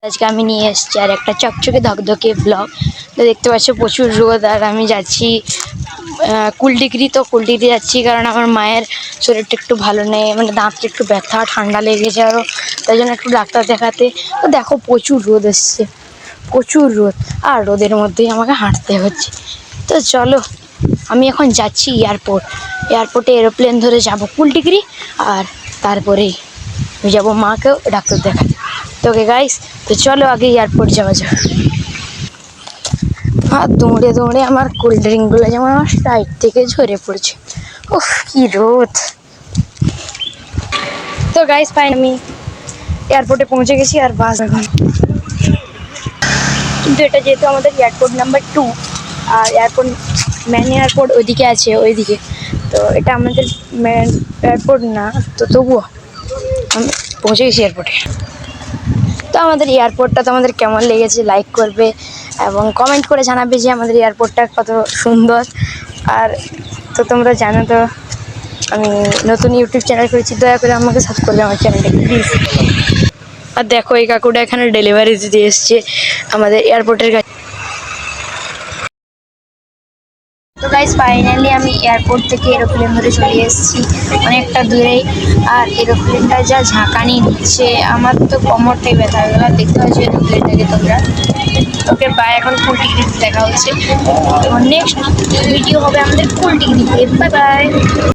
আজকে আমি নিয়ে এসেছি আর একটা চকচকে ধকধকে ব্লগ। তো দেখতে পাচ্ছ প্রচুর রোদ, আর আমি যাচ্ছি কুলডিগ্রি। তো কুলডিগ্রি যাচ্ছি কারণ আমার মায়ের শরীরটা একটু ভালো নেই, মানে দাঁতটা একটু ব্যথা, ঠান্ডা লেগেছে আরও, তাই জন্য একটু ডাক্তার দেখাতে। তো দেখো প্রচুর রোদ এসছে, প্রচুর রোদ, আর রোদের মধ্যেই আমাকে হাঁটতে হচ্ছে। তো চলো, আমি এখন যাচ্ছি এয়ারপোর্টে এরোপ্লেন ধরে যাব কুলডিগ্রি, আর তারপরেই আমি যাবো মাকেও ডাক্তার দেখাতে। তো ওকে গাইস, তো চলো আগে এয়ারপোর্ট যাওয়া যাক। আর দৌড়ে দৌড়ে আমার কোল্ড ড্রিঙ্কগুলো যেমন আমার সাইড থেকে ঝরে পড়ছে। উফ, কি রোদ। তো গাইস ফাইন, আমি এয়ারপোর্টে পৌঁছে গেছি, আর বাস এখন। কিন্তু এটা যেহেতু আমাদের এয়ারপোর্ট নাম্বার 2, আর মেন এয়ারপোর্ট ওইদিকে আছে, ওইদিকে। তো এটা আমাদের মেন এয়ারপোর্ট না, তো তবুও আমি পৌঁছে গেছি এয়ারপোর্টে। তো আমাদের এয়ারপোর্টটা তোমাদের কেমন লেগেছে লাইক করবে এবং কমেন্ট করে জানাবে যে আমাদের এয়ারপোর্টটা কত সুন্দর। আর তো তোমরা জানো তো আমি নতুন ইউটিউব চ্যানেল করেছি, দয়া করে আমাকে সাবস্ক্রাইব করবে আমার চ্যানেলটাকে প্লিজ। আর দেখো এই কাকুটা এখানে ডেলিভারি দিতে এসছে আমাদের এয়ারপোর্টের কাছে। তো গাইস ফাইনালি আমি এয়ারপোর্ট থেকে এরোপ্লেন ধরে চলে এসেছি অনেকটা দূরেই। আর এরোপ্লেনটা যা ঝাঁকানি দিচ্ছে, আমার তো কোমরটাই ব্যথা হয়ে গেল। দেখতে পাচ্ছি এরোপ্লেনটাকে তোমরা। ওকে বাই, এখন কুলডিগ্রিতে দেখা হচ্ছে। তো নেক্সট ভিডিও হবে আমাদের কুলডিগ্রিতে। Bye bye.